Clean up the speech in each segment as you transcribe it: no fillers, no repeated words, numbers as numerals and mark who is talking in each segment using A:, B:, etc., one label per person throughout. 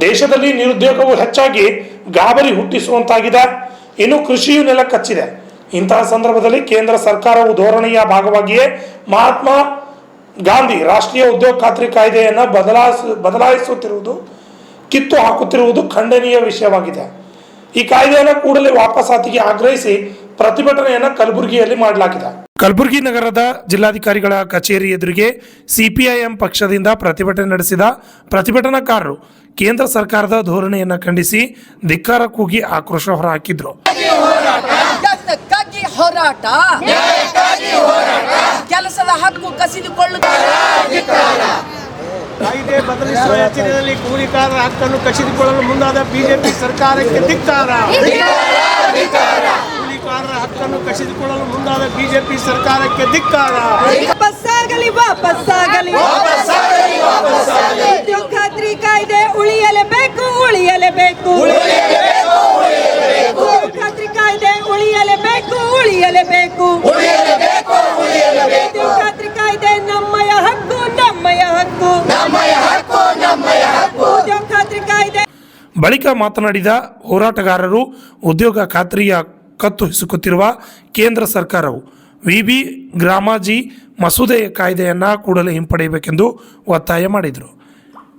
A: ದೇಶದಲ್ಲಿ ನಿರುದ್ಯೋಗವು ಹೆಚ್ಚಾಗಿ ಗಾಬರಿ ಹುಟ್ಟಿಸುವಂತಾಗಿದೆ. ಇನ್ನು ಕೃಷಿಯು ನೆಲ ಕಚ್ಚಿದೆ. ಇಂತಹ ಸಂದರ್ಭದಲ್ಲಿ ಕೇಂದ್ರ ಸರ್ಕಾರವು ಧೋರಣೆಯ ಭಾಗವಾಗಿಯೇ ಮಹಾತ್ಮ ಗಾಂಧಿ ರಾಷ್ಟ್ರೀಯ ಉದ್ಯೋಗ ಖಾತ್ರಿ ಕಾಯ್ದೆಯನ್ನು ಬದಲಾಯಿಸುತ್ತಿರುವುದು, ಕಿತ್ತು ಹಾಕುತ್ತಿರುವುದು ಖಂಡನೀಯ ವಿಷಯವಾಗಿದೆ. ಈ ಕಾಯ್ದೆಯನ್ನು ಕೂಡಲೇ ವಾಪಸಾತಿಗೆ ಆಗ್ರಹಿಸಿ ಪ್ರತಿಭಟನೆಯನ್ನು ಕಲಬುರಗಿಯಲ್ಲಿ ಮಾಡಲಾಗಿದೆ. ಕಲಬುರಗಿ ನಗರದ ಜಿಲ್ಲಾಧಿಕಾರಿಗಳ ಕಚೇರಿ ಎದುರಿಗೆ ಸಿಪಿಐಎಂ ಪಕ್ಷದಿಂದ ಪ್ರತಿಭಟನೆ ನಡೆಸಿದ ಪ್ರತಿಭಟನಾಕಾರರು ಕೇಂದ್ರ ಸರ್ಕಾರದ ಧೋರಣೆಯನ್ನು ಖಂಡಿಸಿ ಧಿಕ್ಕಾರ ಕೂಗಿ ಆಕ್ರೋಶ ಹೊರಹಾಕಿದ್ರು.
B: ಕೆಲಸದ ಹಕ್ಕು ಕಸಿದುಕೊಳ್ಳುತ್ತಾರೆ.
C: ಕಾಯ್ದೆ ಬದಲಿಸುವ ಯೋಚನೆಯಲ್ಲಿ ಕೂಲಿಕಾರರ ಹಕ್ಕನ್ನು ಕಸಿದುಕೊಳ್ಳಲು ಮುಂದಾದ ಬಿಜೆಪಿ ಸರ್ಕಾರಕ್ಕೆ ಧಿಕ್ಕಾರ. ಕೂಲಿಕಾರರ ಹಕ್ಕನ್ನು ಕಸಿದುಕೊಳ್ಳಲು ಮುಂದಾದ ಬಿಜೆಪಿ ಸರ್ಕಾರಕ್ಕೆ ಧಿಕ್ಕಾರ.
B: ವಾಪಸ್ಸಾಗಲಿ ಉದ್ಯೋಗ ಖಾತ್ರಿ ಕಾಯ್ದೆ ಉಳಿಯಲೇಬೇಕು. ಉದ್ಯೋಗ ಖಾತ್ರಿ ಕಾಯ್ದೆ ಉಳಿಯಲೇಬೇಕು. ಉದ್ಯೋಗ ಖಾತ್ರಿ ಕಾಯ್ದೆ ನಮ್ಮಯ ಹಕ್ಕು. ಉದ್ಯೋಗ ಖಾತ್ರಿ ಕಾಯ್ದೆ
A: ಬಳಿಕ ಮಾತನಾಡಿದ ಹೋರಾಟಗಾರರು, ಉದ್ಯೋಗ ಖಾತ್ರಿಯ ಕತ್ತು ಹಿಸುಕುತ್ತಿರುವ ಕೇಂದ್ರ ಸರ್ಕಾರವು ವಿಬಿ ಗ್ರಾಮಾಜಿ ಮಸೂದೆಯ ಕಾಯ್ದೆಯನ್ನು ಕೂಡಲೇ ಹಿಂಪಡೆಯಬೇಕೆಂದು ಒತ್ತಾಯ ಮಾಡಿದರು.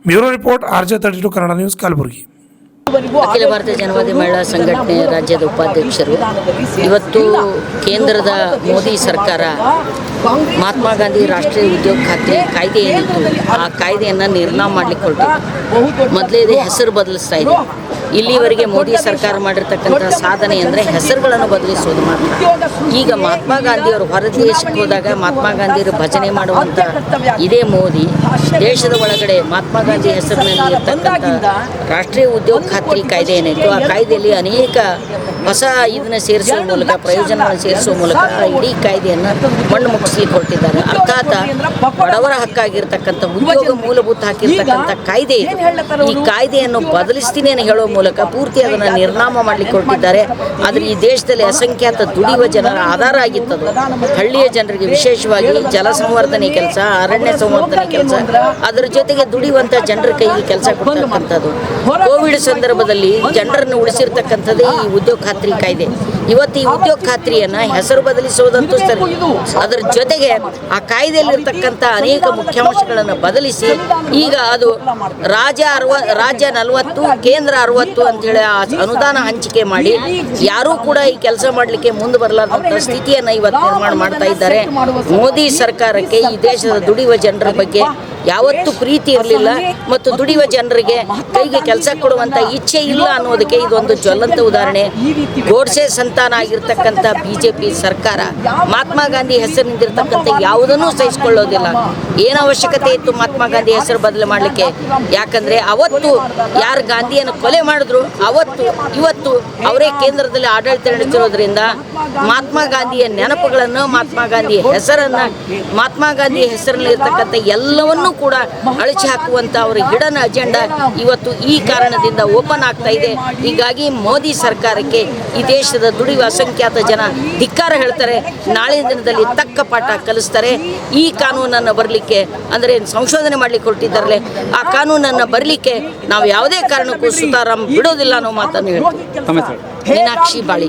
A: Bureau report RJ32 Kannada news, Kalaburagi.
D: ಅಖಿಲ ಭಾರತೀಯ ಜನವಾದಿ ಮಹಿಳಾ ಸಂಘಟನೆ ರಾಜ್ಯದ ಉಪಾಧ್ಯಕ್ಷರು ಇವತ್ತು ಕೇಂದ್ರದ ಮೋದಿ ಸರ್ಕಾರ ಮಹಾತ್ಮ ಗಾಂಧಿ ರಾಷ್ಟ್ರೀಯ ಉದ್ಯೋಗ ಖಾತ್ರಿ ಕಾಯ್ದೆ ಏನಿತ್ತು ಆ ಕಾಯ್ದೆಯನ್ನು ನಿರ್ನಾಮ ಮಾಡಲಿಕ್ಕೆ ಹೊರಟು ಮೊದಲೇ ಹೆಸರು ಬದಲಿಸ್ತಾ ಇದೆ. ಇಲ್ಲಿವರೆಗೆ ಮೋದಿ ಸರ್ಕಾರ ಮಾಡಿರ್ತಕ್ಕಂಥ ಸಾಧನೆ ಅಂದರೆ ಹೆಸರುಗಳನ್ನು ಬದಲಿಸೋದು ಮಾತ್ರ. ಈಗ ಮಹಾತ್ಮ ಗಾಂಧಿಯವರು ಹೊರದೇಶಕ್ಕೆ ಹೋದಾಗ ಮಹಾತ್ಮ ಗಾಂಧಿಯವರು ಭಜನೆ ಮಾಡುವಂಥ ಇದೇ ಮೋದಿ ದೇಶದ ಒಳಗಡೆ ಮಹಾತ್ಮ ಗಾಂಧಿ ಹೆಸರಿನಲ್ಲಿ ಇರ್ತಕ್ಕಂಥ ರಾಷ್ಟ್ರೀಯ ಉದ್ಯೋಗ ಖಾತ್ರಿ ಕಾಯ್ದೆ ಏನಾಯಿತು ಆ ಕಾಯ್ದೆಯಲ್ಲಿ ಅನೇಕ ಹೊಸ ಇದನ್ನು ಸೇರಿಸುವ ಮೂಲಕ ಪ್ರಯೋಜನಗಳನ್ನು ಸೇರಿಸುವ ಮೂಲಕ ಇಡೀ ಕಾಯ್ದೆಯನ್ನು ಮಣ್ಣು ಮುಗಿಸ್ಲಿಕ್ಕೆ ಹೊರಟಿದ್ದಾರೆ. ಅರ್ಥಾತ್ ಬಡವರ ಹಕ್ಕಾಗಿರ್ತಕ್ಕಂಥ ಉದ್ಯೋಗ ಮೂಲಭೂತ ಹಾಕಿರ್ತಕ್ಕಂಥ ಕಾಯ್ದೆ ಇದು. ಈ ಕಾಯ್ದೆಯನ್ನು ಬದಲಿಸ್ತೀನಿ ಅಂತ ಹೇಳುವ ಮೂಲಕ ಪೂರ್ತಿ ಅದನ್ನು ನಿರ್ನಾಮ ಮಾಡಲಿಕ್ಕೆ ಹೊರಟಿದ್ದಾರೆ. ಆದರೆ ಈ ದೇಶದಲ್ಲಿ ಅಸಂಖ್ಯಾತ ದುಡಿಯುವ ಜನರ ಆಧಾರ ಆಗಿತ್ತದು. ಹಳ್ಳಿಯ ಜನರಿಗೆ ವಿಶೇಷವಾಗಿ ಜಲ ಸಂವರ್ಧನೆ ಕೆಲಸ, ಅರಣ್ಯ ಸಂವರ್ಧನೆ ಕೆಲಸ, ಅದರ ಜೊತೆಗೆ ದುಡಿಯುವಂಥ ಜನರ ಕೈಗೆ ಕೆಲಸ ಕೊಡ್ತಕ್ಕಂಥದ್ದು. ಕೋವಿಡ್ ಸಂದರ್ಭದಲ್ಲಿ ಜನರನ್ನು ಉಳಿಸಿರ್ತಕ್ಕಂಥದ್ದೇ ಈ ಉದ್ಯೋಗ ಖಾತ್ರಿ ಕಾಯ್ದೆ. ಇವತ್ತು ಈ ಉದ್ಯೋಗ ಖಾತ್ರಿಯನ್ನು ಹೆಸರು ಬದಲಿಸುವುದಂತೂ ಸರಿ, ಅದರ ಜೊತೆಗೆ ಆ ಕಾಯ್ದೆಯಲ್ಲಿರ್ತಕ್ಕಂಥ ಅನೇಕ ಮುಖ್ಯಾಂಶಗಳನ್ನು ಬದಲಿಸಿ ಈಗ ಅದು ರಾಜ್ಯ 40 ಕೇಂದ್ರ 60 ಅಂತೇಳಿ ಆ ಅನುದಾನ ಹಂಚಿಕೆ ಮಾಡಿ ಯಾರೂ ಕೂಡ ಈ ಕೆಲಸ ಮಾಡಲಿಕ್ಕೆ ಮುಂದೆ ಬರಲಾರ್ದಂಥ ಸ್ಥಿತಿಯನ್ನು ಇವತ್ತು ನಿರ್ಮಾಣ ಮಾಡ್ತಾ ಇದ್ದಾರೆ. ಮೋದಿ ಸರ್ಕಾರಕ್ಕೆ ಈ ದೇಶದ ದುಡಿಯುವ ಜನರ ಬಗ್ಗೆ ಯಾವತ್ತೂ ಪ್ರೀತಿ ಇರಲಿಲ್ಲ ಮತ್ತು ದುಡಿಯುವ ಜನರಿಗೆ ಕೈಗೆ ಕೆಲಸ ಕೊಡುವಂಥ ಇಚ್ಛೆ ಇಲ್ಲ ಅನ್ನೋದಕ್ಕೆ ಇದೊಂದು ಜ್ವಲಂತ ಉದಾಹರಣೆ. ಗೋಡ್ಸೆ ಸಂತಾನ ಆಗಿರ್ತಕ್ಕಂಥ ಬಿಜೆಪಿ ಸರ್ಕಾರ ಮಹಾತ್ಮ ಗಾಂಧಿ ಹೆಸರಿನಿಂದಿರ್ತಕ್ಕಂಥ ಯಾವುದನ್ನೂ ಸಹಿಸಿಕೊಳ್ಳೋದಿಲ್ಲ. ಏನು ಅವಶ್ಯಕತೆ ಇತ್ತು ಮಹಾತ್ಮ ಗಾಂಧಿ ಹೆಸರು ಬದಲು ಮಾಡಲಿಕ್ಕೆ? ಯಾಕಂದರೆ ಅವತ್ತು ಯಾರು ಗಾಂಧಿಯನ್ನು ಕೊಲೆ ಮಾಡಿದ್ರು ಇವತ್ತು ಅವರೇ ಕೇಂದ್ರದಲ್ಲಿ ಆಡಳಿತ ನಡೆಸಿರೋದ್ರಿಂದ ಮಹಾತ್ಮ ಗಾಂಧಿಯ ನೆನಪುಗಳನ್ನು, ಮಹಾತ್ಮ ಗಾಂಧಿಯ ಹೆಸರನ್ನು, ಮಹಾತ್ಮ ಗಾಂಧಿಯ ಹೆಸರಿನಲ್ಲಿ ಇರ್ತಕ್ಕಂಥ ಎಲ್ಲವನ್ನೂ ಕೂಡ ಅಳಿಸಿ ಹಾಕುವಂಥ ಅವರ ಹಿಡನ್ ಅಜೆಂಡಾ ಇವತ್ತು ಈ ಕಾರಣದಿಂದ ಓಪನ್ ಆಗ್ತಾ ಇದೆ. ಹೀಗಾಗಿ ಮೋದಿ ಸರ್ಕಾರಕ್ಕೆ ಈ ದೇಶದ ದುಡಿಯುವ ಅಸಂಖ್ಯಾತ ಜನ ಧಿಕ್ಕಾರ ಹೇಳ್ತಾರೆ. ನಾಳಿನ ದಿನದಲ್ಲಿ ತಕ್ಕ ಪಾಠ ಕಲಿಸ್ತಾರೆ. ಈ ಕಾನೂನನ್ನು ಬರಲಿಕ್ಕೆ ಅಂದರೆ ಸಂಶೋಧನೆ ಮಾಡಲಿಕ್ಕೆ ಹೊರಟಿದ್ದಾರಲ್ಲ, ಆ ಕಾನೂನನ್ನು ಬರಲಿಕ್ಕೆ ನಾವು ಯಾವುದೇ ಕಾರಣಕ್ಕೂ ಸುತಾರಾಮ್ ಬಿಡೋದಿಲ್ಲ ಅನ್ನೋ ಮಾತನ್ನು ಹೇಳ್ತೀವಿ. ಮೀನಾಕ್ಷಿ ಬಾಳಿ.